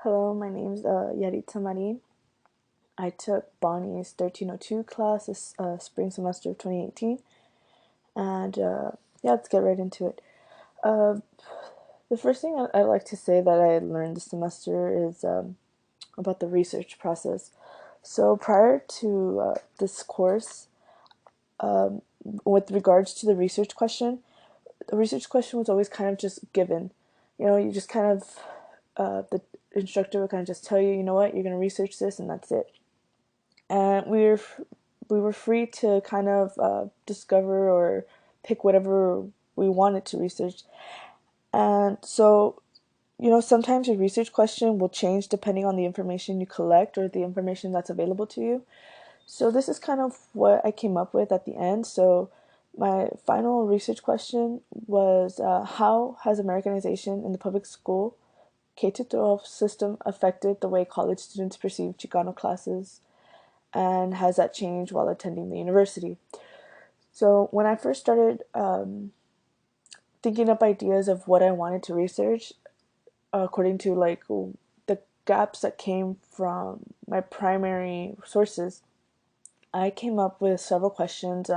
Hello, my name's Yaritza Marin. I took Bonnie's 1302 class this spring semester of 2018, and yeah, let's get right into it. Uh, the first thing I'd like to say that I learned this semester is about the research process. So prior to this course, um, with regards to the research question was always kind of just given. You just kind of, the instructor would kind of just tell you, you know what, you're going to research this and that's it. And we were free to kind of discover or pick whatever we wanted to research. And so, sometimes your research question will change depending on the information you collect or the information that's available to you. So this is kind of what I came up with at the end. So my final research question was, how has Americanization in the public school K-12 system affected the way college students perceive Chicano classes, and has that changed while attending the university? So when I first started thinking up ideas of what I wanted to research, according to like the gaps that came from my primary sources, I came up with several questions,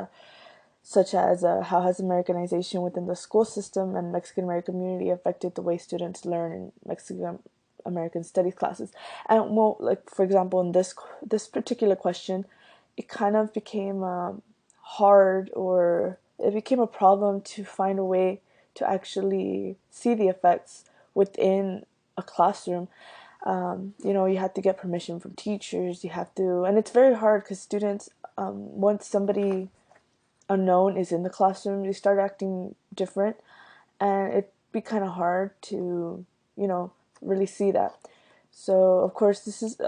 such as how has Americanization within the school system and Mexican American community affected the way students learn in Mexican American studies classes? And well, like for example, in this particular question, it kind of became hard, or it became a problem to find a way to actually see the effects within a classroom. You have to get permission from teachers. You have to, and it's very hard because students, once somebody unknown is in the classroom, they start acting different, and it'd be kind of hard to, really see that. So, of course, this is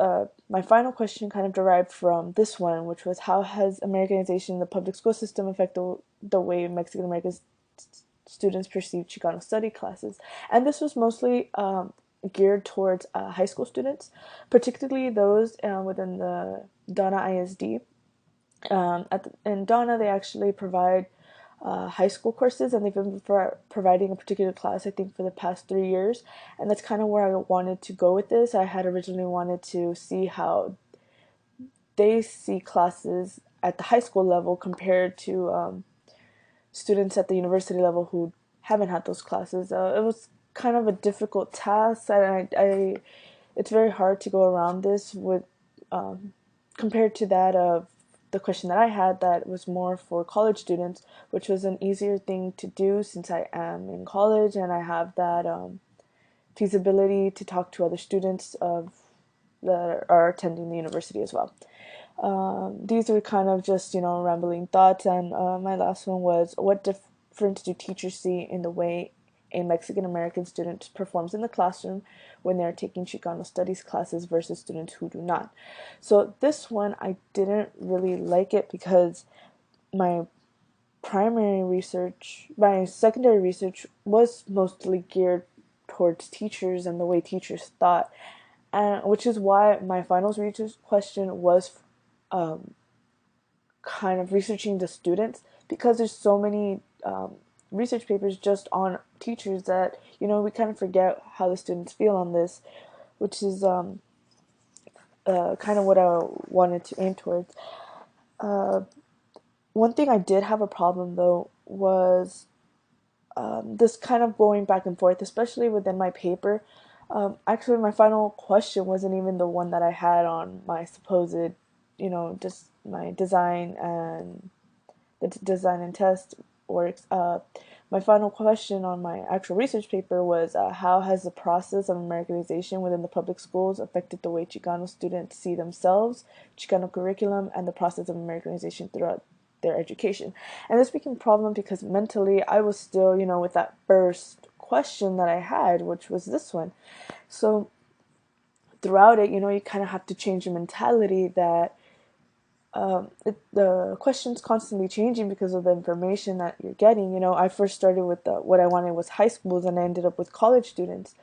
my final question kind of derived from this one, which was how has Americanization in the public school system affected the way Mexican American students perceive Chicano study classes? And this was mostly geared towards high school students, particularly those within the Donna ISD. In Donna, they actually provide high school courses, and they've been providing a particular class, I think, for the past 3 years. And that's kind of where I wanted to go with this. I had originally wanted to see how they see classes at the high school level compared to students at the university level who haven't had those classes. It was kind of a difficult task, and it's very hard to go around this with compared to that of the question that I had that was more for college students, which was an easier thing to do since I am in college and I have that feasibility to talk to other students that are attending the university as well. These are kind of just, rambling thoughts. And my last one was, what difference do teachers see in the way a Mexican American student performs in the classroom when they're taking Chicano studies classes versus students who do not? So this one, I didn't really like it because my my secondary research was mostly geared towards teachers and the way teachers thought, and which is why my finals research question was kind of researching the students, because there's so many research papers just on teachers that we kind of forget how the students feel on this, which is kind of what I wanted to aim towards. One thing I did have a problem though was this kind of going back and forth, especially within my paper. Actually, my final question wasn't even the one that I had on my supposed, just my design and test works. My final question on my actual research paper was, how has the process of Americanization within the public schools affected the way Chicano students see themselves, Chicano curriculum, and the process of Americanization throughout their education? And this became a problem because mentally I was still, with that first question that I had, which was this one. So throughout it, you kind of have to change your mentality that the question's constantly changing because of the information that you're getting. I first started with what I wanted was high schools, and I ended up with college students.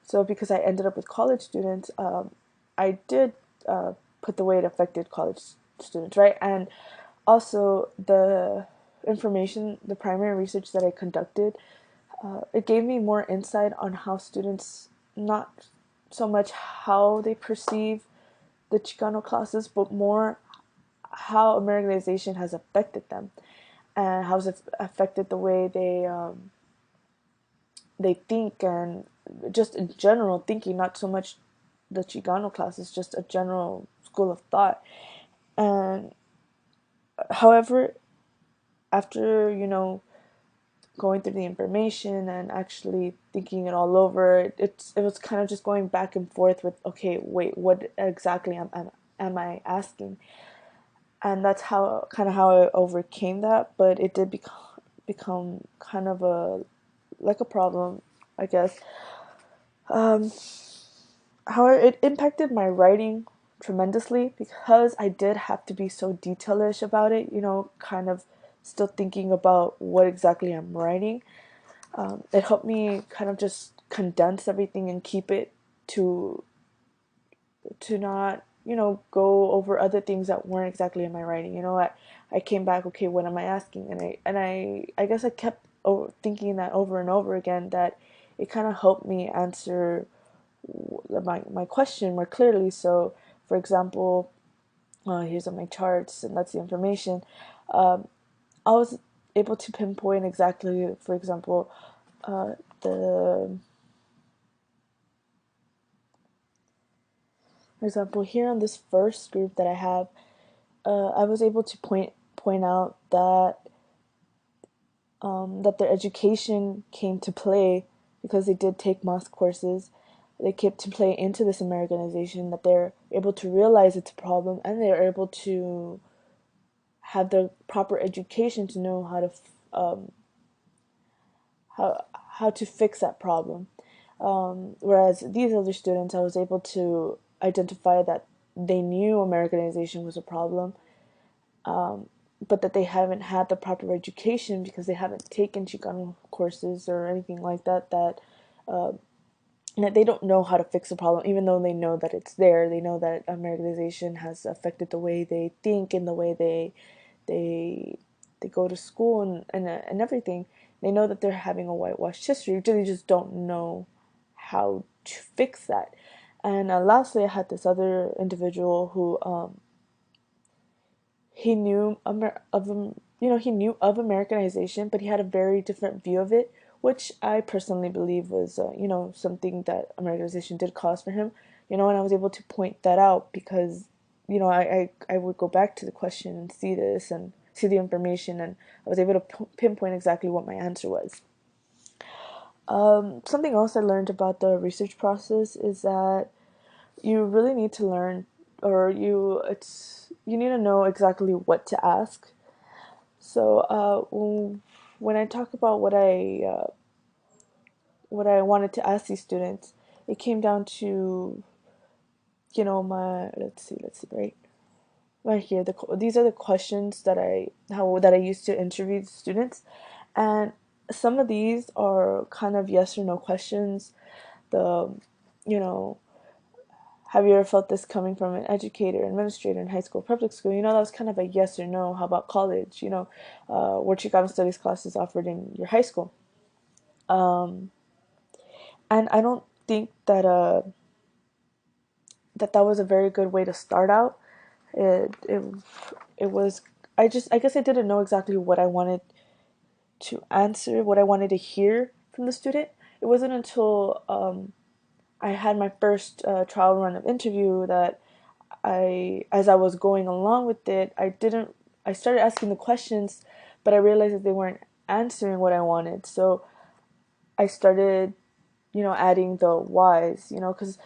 So because I ended up with college students, I did put the way it affected college students, right? And also the primary research that I conducted, it gave me more insight on how students, not so much how they perceive the Chicano classes, but more how Americanization has affected them and how it's affected the way they think, and just in general thinking, not so much the Chicano classes, just a general school of thought. And however, after going through the information and actually thinking it all over, it was kind of just going back and forth with, okay, wait, what exactly am I asking? And that's how I overcame that. But it did become kind of a problem, I guess. Um, However, it impacted my writing tremendously because I did have to be so detailish about it, kind of still thinking about what exactly I'm writing. It helped me kind of just condense everything and keep it to not go over other things that weren't exactly in my writing. I came back, okay, what am I asking? And I guess I kept thinking that over and over again, that it kind of helped me answer my question more clearly. So, for example, here's on my charts, and that's the information. um, I was able to pinpoint exactly, for example, the for example, here on this first group that I have, I was able to point out that their education came to play because they did take math courses. They came to play into this Americanization, that they're able to realize it's a problem, and they're able to have the proper education to know um, how how to fix that problem. Whereas these other students, I was able to identify that they knew Americanization was a problem, but that they haven't had the proper education because they haven't taken Chicano courses or anything like that. That they don't know how to fix the problem, even though they know that it's there. They know that Americanization has affected the way they think and the way they they go to school, and everything. They know that they're having a whitewashed history. They just don't know how to fix that. And lastly, I had this other individual who he knew he knew of Americanization, but he had a very different view of it, which I personally believe was something that Americanization did cause for him. And I was able to point that out because I would go back to the question and see this and see the information, and I was able to pinpoint exactly what my answer was. Something else I learned about the research process is that you really need to learn, or you need to know exactly what to ask. So when I talk about what I wanted to ask these students, it came down to my let's see, right here, these are the questions that I used to interview the students. And some of these are kind of yes or no questions. The you know Have you ever felt this coming from an educator, administrator in high school, public school? That was kind of a yes or no. How about college? Were Chicano studies classes offered in your high school? And I don't think that was a very good way to start out. It was. I guess I didn't know exactly what I wanted to answer, what I wanted to hear from the student. It wasn't until I had my first trial run of interview that as I was going along with it, I started asking the questions, but I realized that they weren't answering what I wanted. So I started, adding the whys, because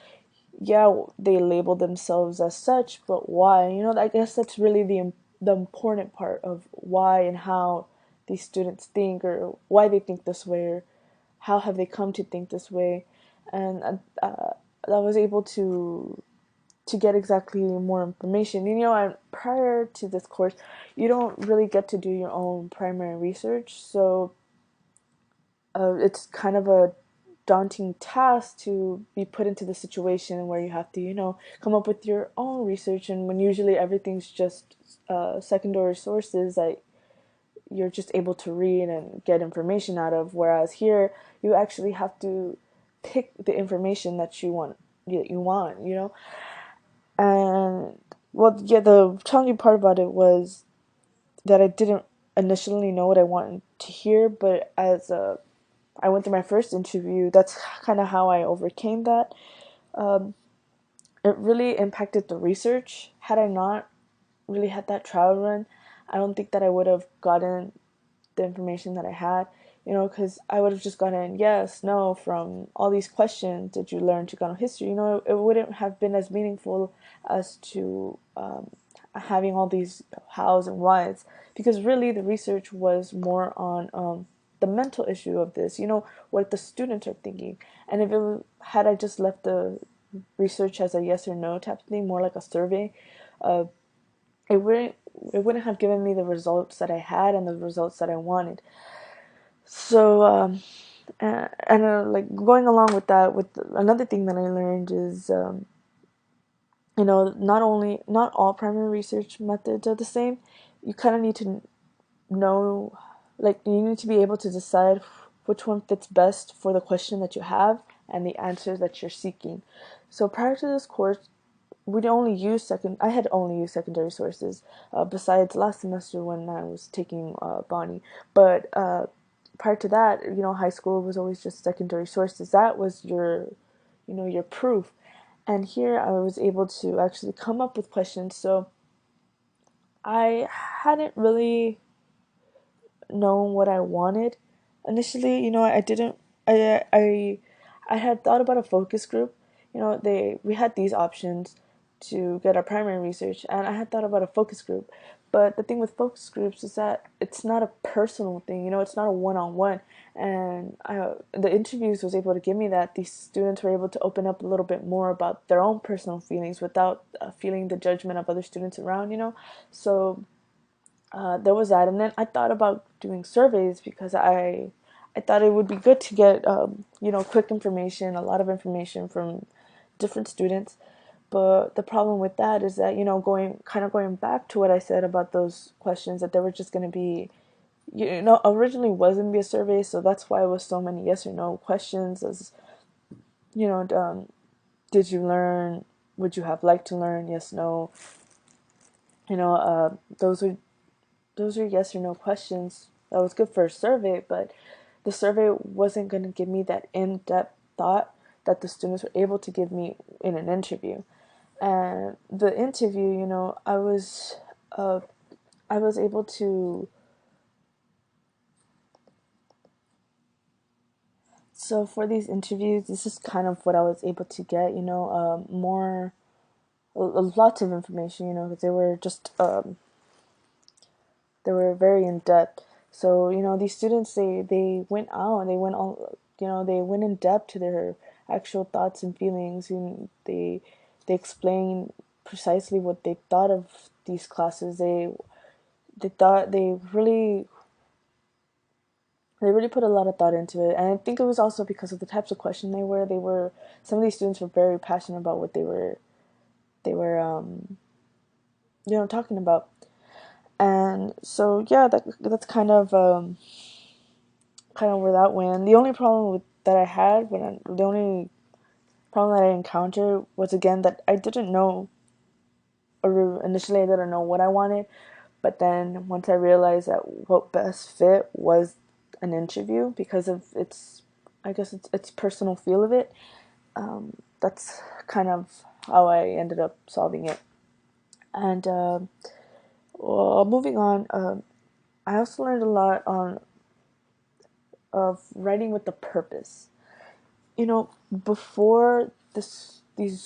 yeah, they label themselves as such, but why? I guess that's really the important part of why and how these students think, or why they think this way, or how have they come to think this way. And I was able to get exactly more information. And prior to this course, you don't really get to do your own primary research, so it's kind of a daunting task to be put into the situation where you have to, come up with your own research, and when usually everything's just secondary sources that you're just able to read and get information out of. Whereas here, you actually have to pick the information that you want, you want, you know. And well, yeah, the challenging part about it was that I didn't initially know what I wanted to hear, but as I went through my first interview, that's kind of how I overcame that. Um, it really impacted the research. Had I not really had that trial run, I don't think that I would have gotten the information that I had, you know, because I would have just gotten yes, no from all these questions. Did you learn Chicano history? You know, it wouldn't have been as meaningful as to having all these hows and whys, because really the research was more on the mental issue of this, you know, what the students are thinking. And if had I just left the research as a yes or no type of thing, more like a survey, uh, it wouldn't it wouldn't have given me the results that I had and the results that I wanted. So like going along with that, with another thing that I learned is you know, not all primary research methods are the same. You kind of need to know, like you need to be able to decide which one fits best for the question that you have and the answers that you're seeking. So prior to this course, I had only used secondary sources, besides last semester when I was taking Bonnie. But prior to that, you know, high school was always just secondary sources. That was your, you know, your proof. And here I was able to actually come up with questions. So I hadn't really known what I wanted initially. You know, I didn't. I had thought about a focus group. You know, we had these options to get our primary research, and I had thought about a focus group. But the thing with focus groups is that it's not a personal thing. You know, it's not a one-on-one. And the interviews was able to give me that these students were able to open up a little bit more about their own personal feelings without feeling the judgment of other students around. You know, so there was that. And then I thought about doing surveys because I thought it would be good to get you know, quick information, a lot of information from different students. But the problem with that is that, you know, going back to what I said about those questions, that they were just going to be, you know, originally was going to be a survey, so that's why it was so many yes or no questions. As you know, did you learn? Would you have liked to learn? Yes, no. You know, those are yes or no questions. That was good for a survey, but the survey wasn't going to give me that in-depth thought that the students were able to give me in an interview. And the interview, you know, I was able to. So for these interviews, this is kind of what I was able to get. You know, more lots of information. You know, because they were very in depth. So you know, these students, they went out and they went all, you know, they went in depth to their actual thoughts and feelings, and they explained precisely what they thought of these classes. They thought they really put a lot of thought into it, and I think it was also because of the types of questions they were, some of these students were very passionate about what they were you know, talking about. And so yeah, that's kind of where that went. The only problem with that I had the only problem that I encountered was, again, that I didn't know, or initially I didn't know what I wanted, but then once I realized that what best fit was an interview because of its, I guess its personal feel of it. That's kind of how I ended up solving it. And well, moving on, I also learned a lot on of writing with a purpose. You know, before these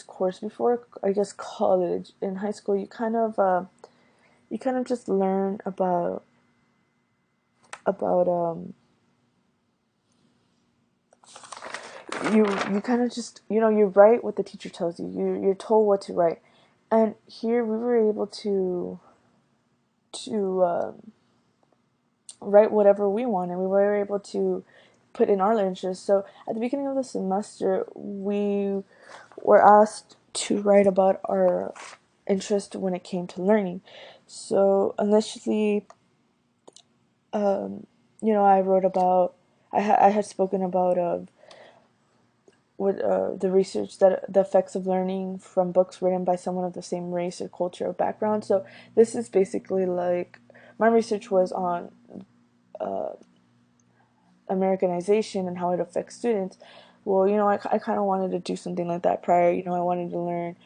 courses, before I guess college, in high school, you kind of just learn about you kind of just, you know, you write what the teacher tells you. You're told what to write, and here we were able to write whatever we wanted. We were able to put in our interests. So at the beginning of the semester, we were asked to write about our interest when it came to learning. So initially, you know, I wrote about, I had spoken about with the research that the effects of learning from books written by someone of the same race or culture or background. So this is basically like my research was on Americanization and how it affects students. Well, I kind of wanted to do something like that prior. I wanted to learn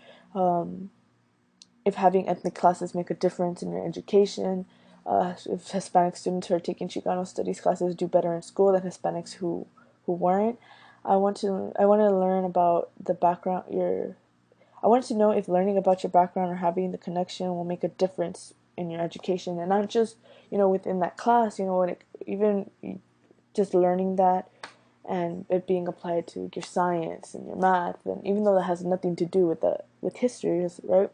if having ethnic classes make a difference in your education. If Hispanic students who are taking Chicano studies classes do better in school than Hispanics who weren't. I wanted to learn about the background your I wanted to know if learning about your background or having the connection will make a difference in your education, and not just within that class. Even just learning that and it being applied to your science and your math, and even though that has nothing to do with history, right?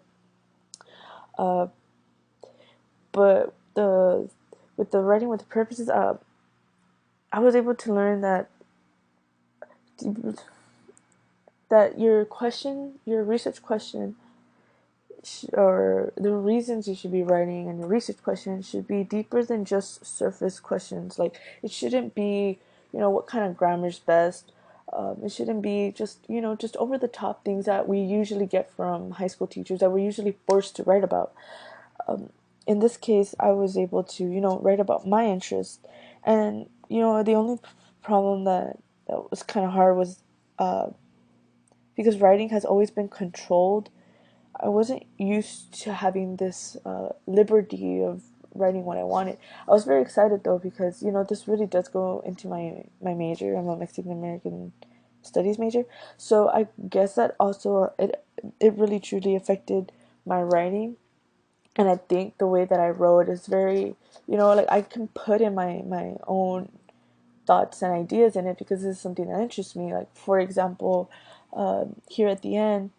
But the with the writing with the purposes, I was able to learn that your research question, or the reasons you should be writing, and your research question should be deeper than just surface questions. Like, it shouldn't be, what kind of grammar is best. It shouldn't be just over the top things that we usually get from high school teachers that we're usually forced to write about. In this case, I was able to, write about my interest. And, the only problem that was kind of hard was because writing has always been controlled. I wasn't used to having this liberty of writing what I wanted. I was very excited though because this really does go into my major. I'm a Mexican American Studies major, so I guess that also it really truly affected my writing. And I think the way that I wrote is very, like, I can put in my own thoughts and ideas in it because this is something that interests me. Like, for example, here at the end,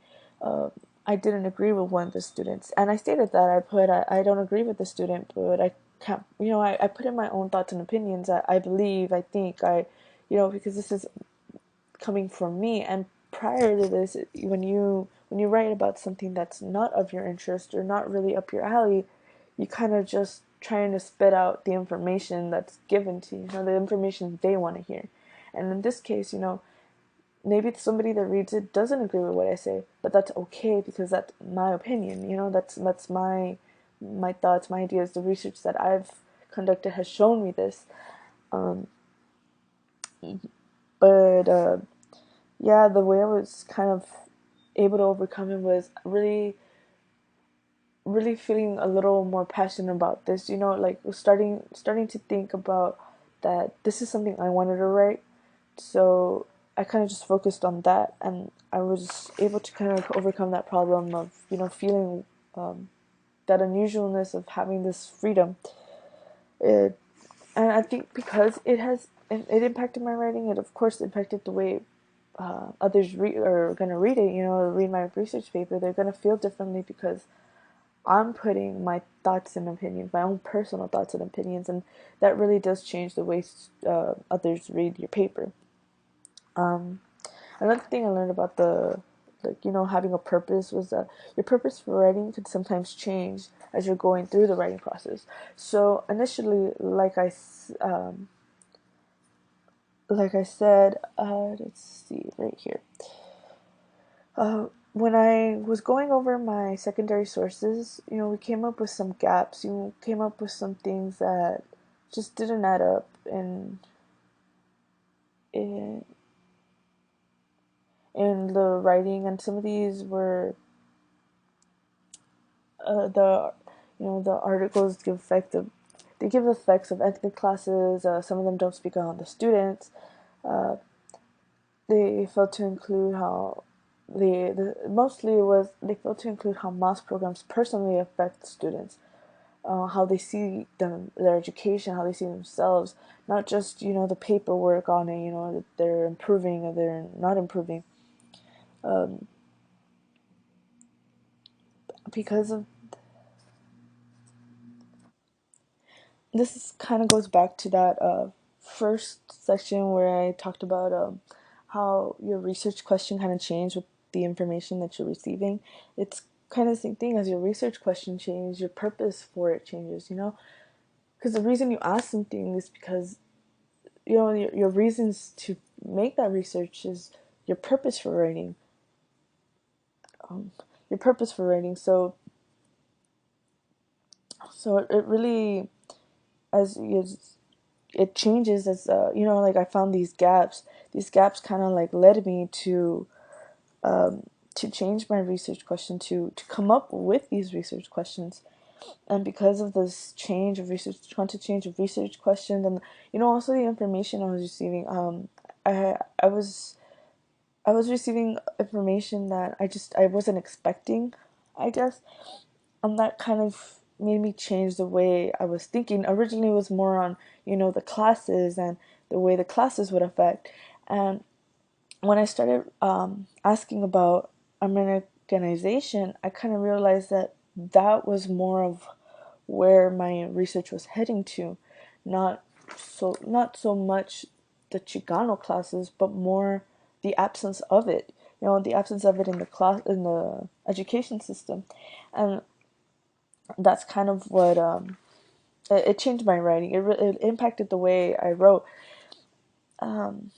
uh, I didn't agree with one of the students, and I stated that I don't agree with the student, but I can't, I put in my own thoughts and opinions. I believe, I think, because this is coming from me. And prior to this, when you write about something that's not of your interest or not really up your alley, you kind of just trying to spit out the information that's given to you, the information they want to hear. And in this case, maybe somebody that reads it doesn't agree with what I say, but that's okay because that's my opinion. That's my thoughts, my ideas. The research that I've conducted has shown me this. Um, but yeah, the way I was kind of able to overcome it was really, really feeling a little more passionate about this. Like starting to think about that this is something I wanted to write. So I kind of just focused on that, and I was able to kind of overcome that problem of feeling that unusualness of having this freedom. It, and I think because it impacted my writing, it of course impacted the way others are gonna read it. Read my research paper, they're gonna feel differently because I'm putting my thoughts and opinions, my own personal thoughts and opinions, and that really does change the way others read your paper. Um, Another thing I learned about having a purpose was that your purpose for writing could sometimes change as you're going through the writing process. So initially, like I said, let's see right here. When I was going over my secondary sources, we came up with some gaps. You came up with some things that just didn't add up in in the writing, and some of these were the the articles they give effects of ethnic classes. Some of them don't speak on the students. Uh, they failed to include how mostly it was they failed to include how MOS programs personally affect students, how they see their education, how they see themselves, not just the paperwork on it, that they're improving or they're not improving. Um, because of this kind of goes back to that first section where I talked about how your research question kind of changed with the information that you're receiving. It's kind of the same thing. As your research question changes, your purpose for it changes, because the reason you ask something is because your reasons to make that research is your purpose for writing. Your purpose for writing. So it really, as it changes as like I found these gaps. These gaps kind of like led me to change my research question, to come up with these research questions. And because of this change of research, content change of research questions, and also the information I was receiving, I was receiving information that I wasn't expecting, I guess. And that kind of made me change the way I was thinking. Originally it was more on, the classes and the way the classes would affect. And when I started asking about Americanization, I kind of realized that that was more of where my research was heading to, not not so much the Chicano classes, but more the absence of it. The absence of it in the class, in the education system. And that's kind of what it changed my writing. It impacted the way I wrote. Um,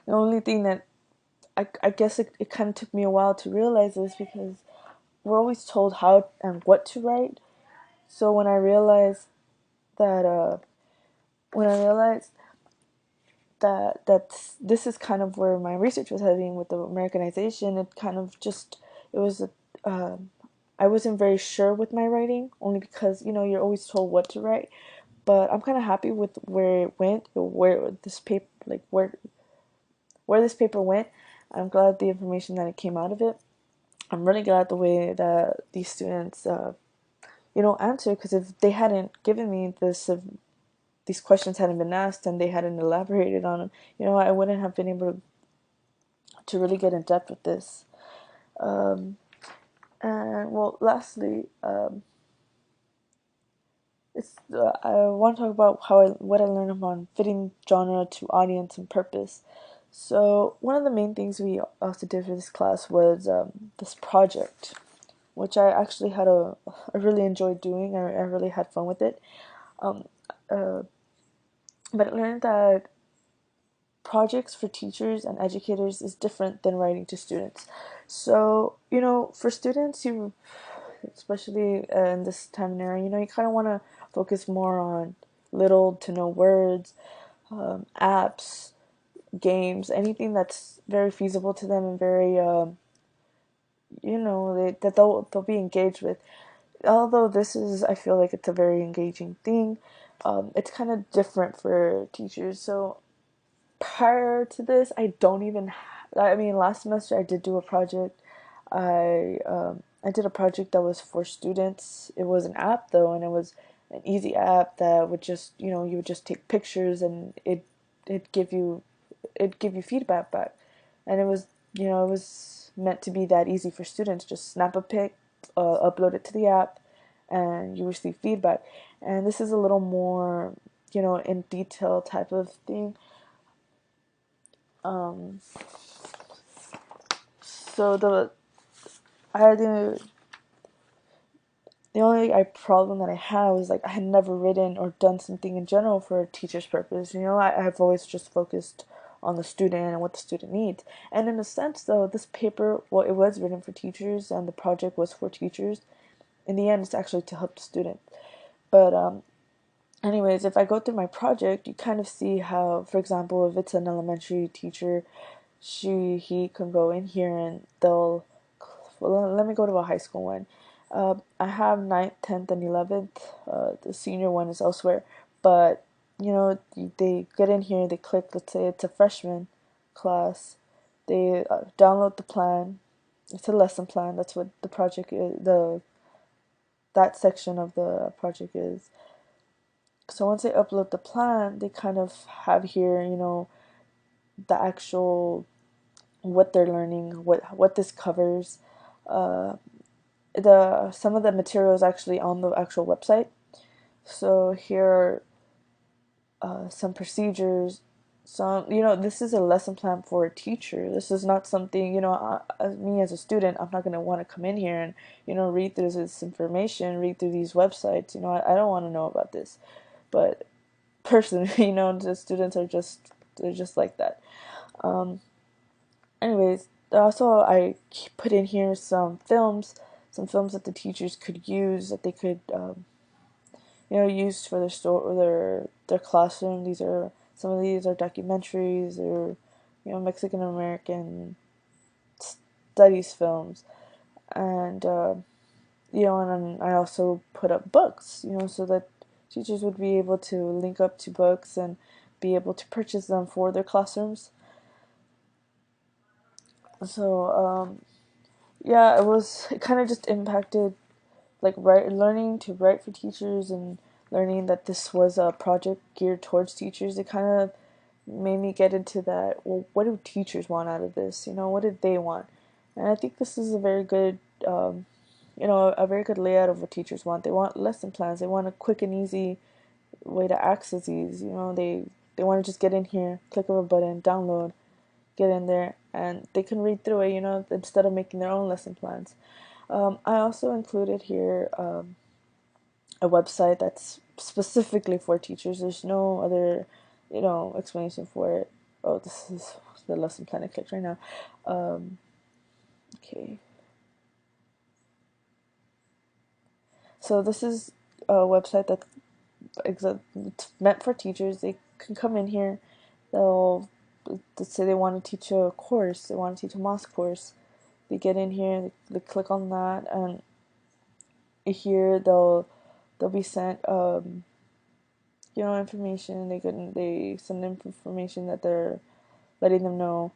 the only thing that I guess it kind of took me a while to realize this, because we're always told how and what to write. So that when I realized that this is kind of where my research was heading with the Americanization, it kind of just it was a I wasn't very sure with my writing, only because you're always told what to write. But I'm kind of happy with where it went, where this paper, like where this paper went. I'm glad the information that it came out of it. I'm really glad the way that these students, answered. Because if they hadn't given me this, if these questions hadn't been asked and they hadn't elaborated on them, I wouldn't have been able to really get in depth with this. Um, and well, lastly, I want to talk about what I learned about fitting genre to audience and purpose. So one of the main things we also did for this class was this project, which I really enjoyed doing. I really had fun with it. Um, uh, but I learned that projects for teachers and educators is different than writing to students. So for students, especially in this time and era, you kind of want to focus more on little to no words, apps, games, anything that's very feasible to them and very that they'll be engaged with. Although I feel like it's a very engaging thing. It's kind of different for teachers. So prior to this, I don't even. I mean, last semester I did do a project. I did a project that was for students. It was an app though, and it was an easy app that would just you would just take pictures and it give you feedback back, and it was meant to be that easy for students. Just snap a pic, upload it to the app, and you receive feedback. And this is a little more in detail type of thing. Um, so the only problem that I had was like I had never written or done something in general for a teacher's purpose. I've always just focused on the student and what the student needs. And in a sense, though, this paper, well, it was written for teachers and the project was for teachers. In the end, it's actually to help the student. But anyways, if I go through my project, you kind of see how, for example, if it's an elementary teacher, he can go in here and well, let me go to a high school one. I have 9th, 10th, and 11th. The senior one is elsewhere. But, they get in here, they click, let's say it's a freshman class. They download the plan. It's a lesson plan. That's what the project is, that section of the project is. So once they upload the plan, they kind of have here, the actual what they're learning, what this covers. Uh, the Some of the materials actually on the actual website. So here are some procedures. This is a lesson plan for a teacher. This is not something me as a student. I'm not gonna want to come in here and read through this information, read through these websites. I don't want to know about this. But personally, the students are just they're just like that. Anyways, also I put in here some films that the teachers could use, that they could use for their their classroom. Some of these are documentaries or Mexican American studies films, and and I also put up books, so that teachers would be able to link up to books and be able to purchase them for their classrooms. So yeah, it kind of just impacted like learning to write for teachers and learning that this was a project geared towards teachers. It kind of made me get into that. Well, what do teachers want out of this? What did they want? And I think this is a very good, a very good layout of what teachers want. They want lesson plans. They want a quick and easy way to access these. They want to just get in here, click of a button, download, get in there, and they can read through it. Instead of making their own lesson plans. I also included here a website that's specifically for teachers. There's no other, explanation for it. Oh, this is the lesson plan I clicked right now. Okay. So this is a website that's it's meant for teachers. They can come in here. They'll let's say they want to teach a course. They want to teach a Moz course. They get in here. They click on that, and here they'll be sent information. They send information that they're letting them know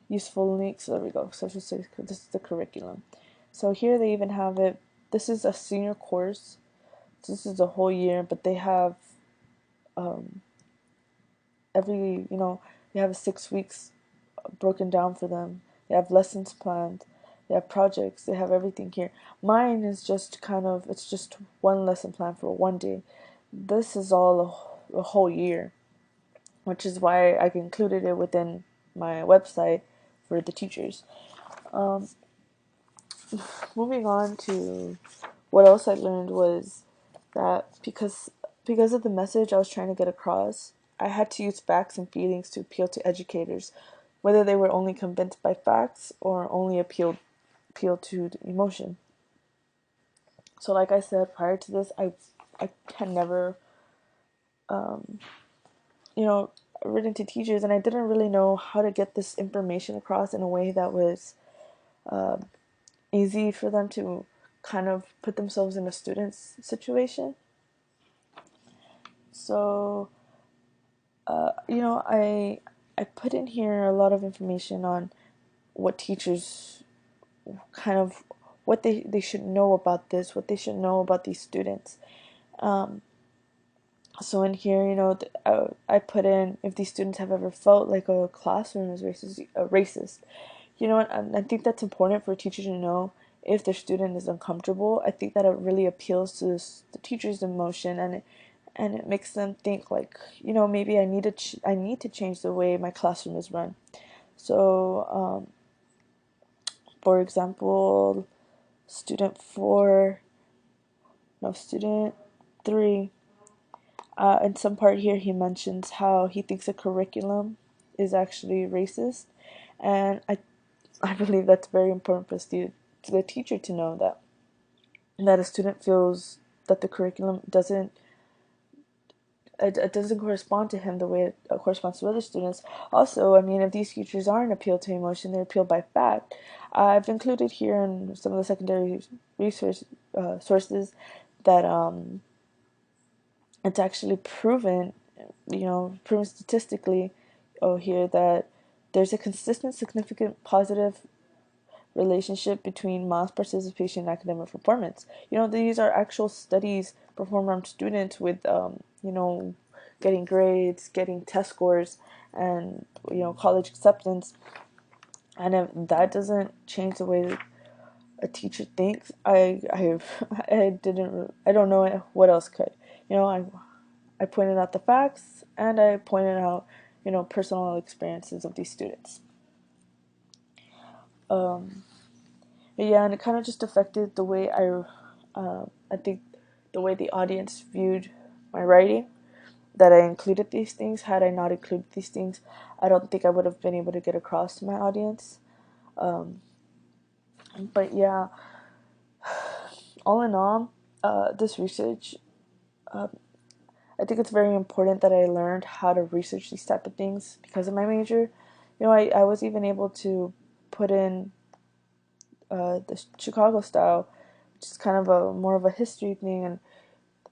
useful links. So there we go. Social studies. This is the curriculum. So here they even have it. This is a senior course. So this is a whole year, but they have um, they have 6 weeks broken down for them. They have lessons planned. They have projects. They have everything here. Mine is just it's just one lesson plan for one day. This is all a whole year, which is why I included it within my website for the teachers. Um, Moving on to what else I learned was that because of the message I was trying to get across, I had to use facts and feelings to appeal to educators, whether they were only convinced by facts or only appeal to emotion. So, like I said prior to this, I had never um, you know written to teachers, and I didn't really know how to get this information across in a way that was easy for them to kind of put themselves in a student's situation. So, I put in here a lot of information on what teachers kind of what they should know about this, what they should know about these students. Um, so in here, I put in if these students have ever felt like a classroom is racist. You know what? I think that's important for a teacher to know if their student is uncomfortable. I think that it really appeals to the teacher's emotion, and it makes them think like, maybe I need to change the way my classroom is run. So, for example, student 4, no, student 3, in some part here he mentions how he thinks a curriculum is actually racist, and I believe that's very important for the teacher to know that a student feels that the curriculum it doesn't correspond to him the way it corresponds to other students. Also, I mean, if these teachers aren't appealed to emotion, they're appealed by fact. I've included here in some of the secondary sources that it's actually proven statistically, here that there's a consistent, significant, positive relationship between mass participation and academic performance. These are actual studies performed on students with, getting grades, getting test scores, and, college acceptance. And if that doesn't change the way a teacher thinks, I don't know what else could. I pointed out the facts, and I pointed out, personal experiences of these students. Um, Yeah, and it kind of just affected the way I think the way the audience viewed my writing. that I included these things. Had I not included these things, I don't think I would have been able to get across to my audience. But yeah, all in all, this research, I think it's very important that I learned how to research these type of things because of my major. I was even able to put in the Chicago style, which is kind of a more of a history thing, and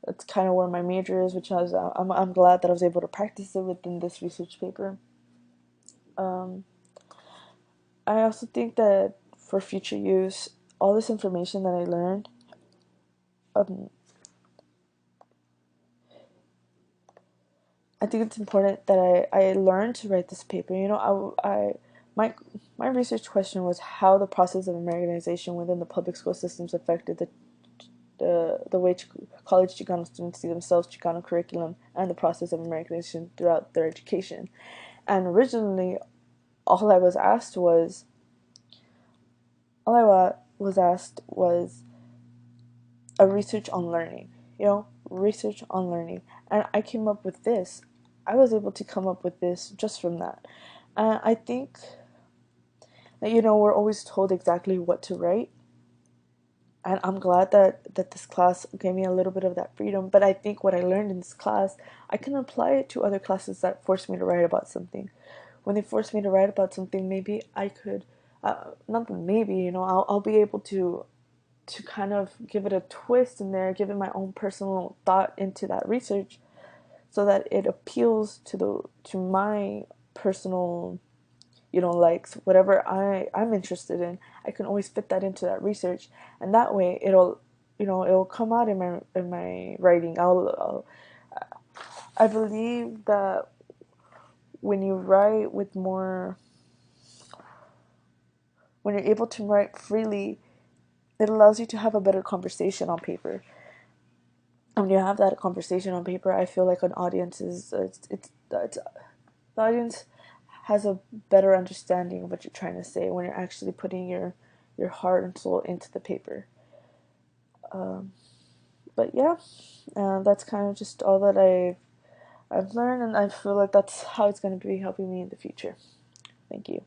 that's kind of where my major is, which I'm glad that I was able to practice it within this research paper. Um, I also think that for future use, all this information that I learned, um, I think it's important that I learned to write this paper. My my research question was how the process of Americanization within the public school systems affected the way college Chicano students see themselves, Chicano curriculum, and the process of Americanization throughout their education. And originally, all I was asked was all I was asked was a research on learning. Research on learning, and I came up with this. I was able to come up with this just from that. I think that we're always told exactly what to write, and I'm glad that this class gave me a little bit of that freedom. But I think what I learned in this class, I can apply it to other classes that force me to write about something. When they force me to write about something, maybe I could, not maybe, I'll be able to kind of give it a twist in there, give it my own personal thought into that research, so that it appeals to my personal likes, whatever I'm interested in. I can always fit that into that research, and that way it'll come out in my writing. I believe that when you write with more, when you're able to write freely, it allows you to have a better conversation on paper. And when you have that conversation on paper, I feel like an audience is it's the audience has a better understanding of what you're trying to say when you're actually putting your heart and soul into the paper. But yeah, that's kind of just all that I've learned, and I feel like that's how it's going to be helping me in the future. Thank you.